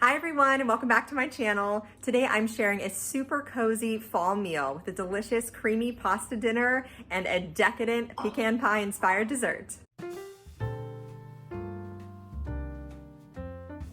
Hi everyone and welcome back to my channel. Today I'm sharing a super cozy fall meal with a delicious creamy pasta dinner and a decadent pecan pie inspired dessert.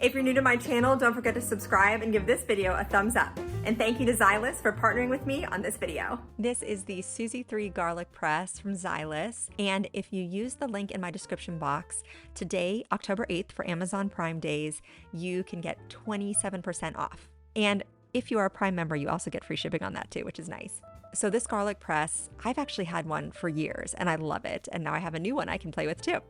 If you're new to my channel, don't forget to subscribe and give this video a thumbs up. And thank you to Xylus for partnering with me on this video. This is the Susie 3 garlic press from Xylus. And if you use the link in my description box, today, October 8th for Amazon Prime Days, you can get 27% off. And if you are a Prime member, you also get free shipping on that too, which is nice. So this garlic press, I've actually had one for years and I love it. And now I have a new one I can play with too.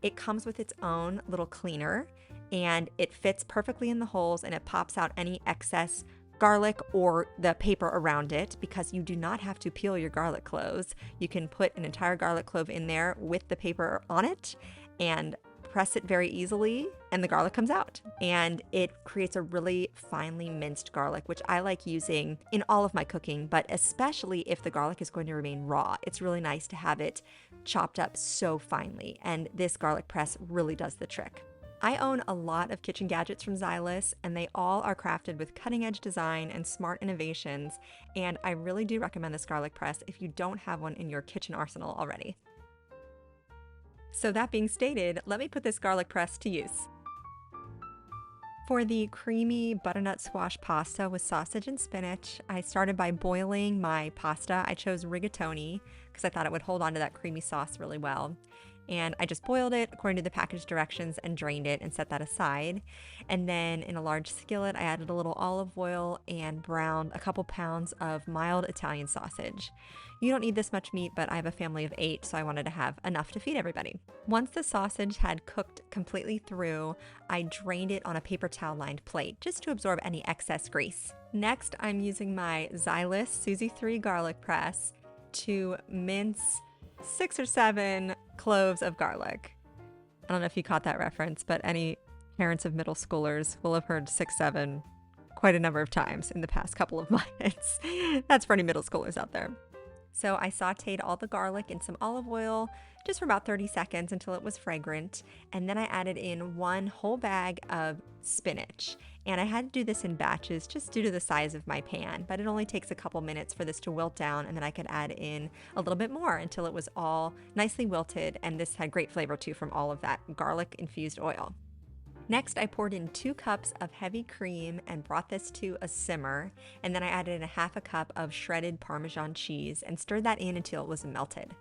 It comes with its own little cleaner and it fits perfectly in the holes and it pops out any excess garlic or the paper around it because you do not have to peel your garlic cloves. You can put an entire garlic clove in there with the paper on it and press it very easily and the garlic comes out. And it creates a really finely minced garlic, which I like using in all of my cooking, but especially if the garlic is going to remain raw. It's really nice to have it chopped up so finely, and this garlic press really does the trick. I own a lot of kitchen gadgets from Xylus, and they all are crafted with cutting-edge design and smart innovations, and I really do recommend this garlic press if you don't have one in your kitchen arsenal already. So that being stated, let me put this garlic press to use. For the creamy butternut squash pasta with sausage and spinach, I started by boiling my pasta. I chose rigatoni because I thought it would hold on to that creamy sauce really well. And I just boiled it according to the package directions and drained it and set that aside. And then in a large skillet, I added a little olive oil and browned a couple pounds of mild Italian sausage. You don't need this much meat, but I have a family of 8, so I wanted to have enough to feed everybody. Once the sausage had cooked completely through, I drained it on a paper towel lined plate just to absorb any excess grease. Next, I'm using my Xylus Susie 3 garlic press to mince 6 or 7 cloves of garlic. I don't know if you caught that reference, but any parents of middle schoolers will have heard 6, 7 quite a number of times in the past couple of months. That's for any middle schoolers out there. So I sauteed all the garlic in some olive oil just for about 30 seconds until it was fragrant. And then I added in 1 whole bag of spinach. And I had to do this in batches just due to the size of my pan, but it only takes a couple minutes for this to wilt down, and then I could add in a little bit more until it was all nicely wilted, and this had great flavor too from all of that garlic infused oil. Next, I poured in 2 cups of heavy cream and brought this to a simmer, and then I added in a half a cup of shredded Parmesan cheese and stirred that in until it was melted.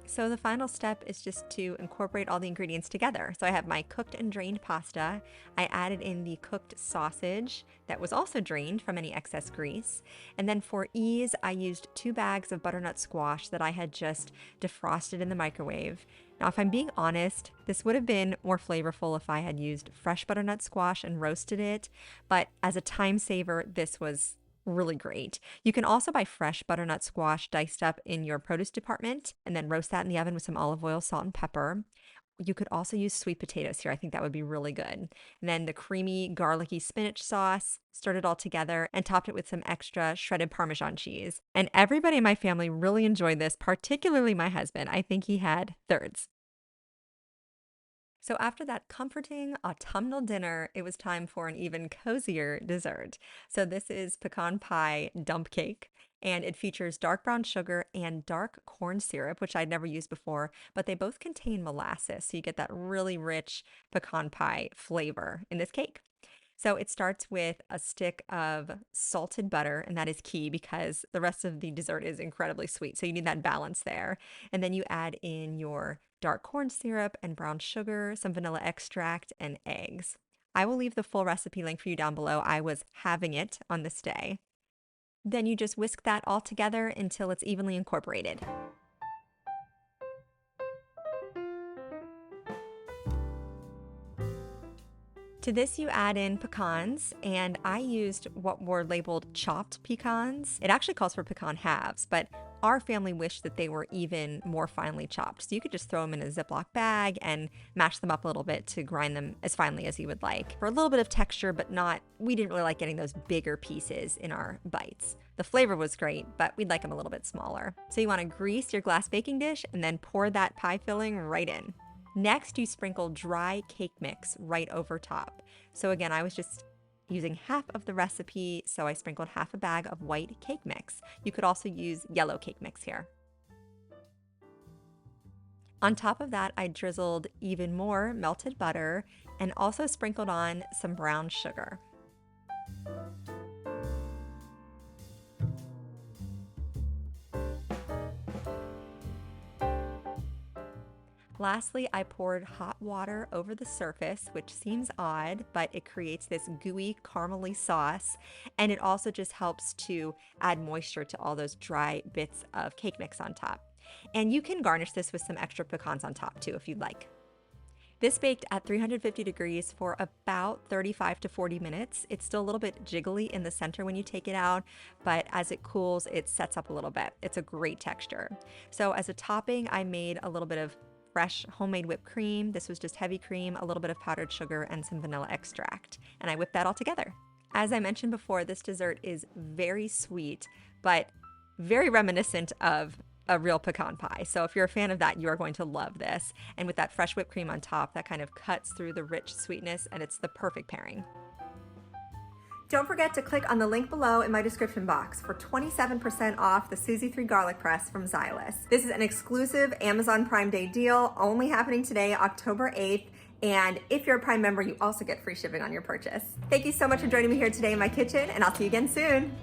So the final step is just to incorporate all the ingredients together. So I have my cooked and drained pasta. I added in the cooked sausage that was also drained from any excess grease. And then for ease, I used 2 bags of butternut squash that I had just defrosted in the microwave. Now, if I'm being honest, this would have been more flavorful if I had used fresh butternut squash and roasted it. But as a time saver, this was really great. You can also buy fresh butternut squash diced up in your produce department and then roast that in the oven with some olive oil, salt, and pepper. You could also use sweet potatoes here. I think that would be really good. And then the creamy, garlicky spinach sauce, stirred it all together and topped it with some extra shredded Parmesan cheese. And everybody in my family really enjoyed this, particularly my husband. I think he had thirds. So after that comforting autumnal dinner, it was time for an even cozier dessert. So this is pecan pie dump cake, and it features dark brown sugar and dark corn syrup, which I'd never used before, but they both contain molasses, so you get that really rich pecan pie flavor in this cake. So it starts with a stick of salted butter, and that is key because the rest of the dessert is incredibly sweet. So you need that balance there. And then you add in your dark corn syrup and brown sugar, some vanilla extract, and eggs. I will leave the full recipe link for you down below. I was having it on this day. Then you just whisk that all together until it's evenly incorporated. To this, you add in pecans, and I used what were labeled chopped pecans. It actually calls for pecan halves, but our family wished that they were even more finely chopped. So you could just throw them in a Ziploc bag and mash them up a little bit to grind them as finely as you would like. For a little bit of texture, but we didn't really like getting those bigger pieces in our bites. The flavor was great, but we'd like them a little bit smaller. So you want to grease your glass baking dish and then pour that pie filling right in. Next, you sprinkle dry cake mix right over top. So again, I was just using half of the recipe, so I sprinkled half a bag of white cake mix. You could also use yellow cake mix here. On top of that, I drizzled even more melted butter and also sprinkled on some brown sugar. Lastly, I poured hot water over the surface, which seems odd, but it creates this gooey, caramely sauce, and it also just helps to add moisture to all those dry bits of cake mix on top. And you can garnish this with some extra pecans on top too, if you'd like. This baked at 350 degrees for about 35 to 40 minutes. It's still a little bit jiggly in the center when you take it out, but as it cools, it sets up a little bit. It's a great texture. So as a topping, I made a little bit of fresh homemade whipped cream. This was just heavy cream, a little bit of powdered sugar, and some vanilla extract. And I whipped that all together. As I mentioned before, this dessert is very sweet, but very reminiscent of a real pecan pie. So if you're a fan of that, you are going to love this. And with that fresh whipped cream on top, that kind of cuts through the rich sweetness, and it's the perfect pairing. Don't forget to click on the link below in my description box for 27% off the Suzy 3 Garlic Press from Xylus. This is an exclusive Amazon Prime Day deal, only happening today, October 8th. And if you're a Prime member, you also get free shipping on your purchase. Thank you so much for joining me here today in my kitchen, and I'll see you again soon.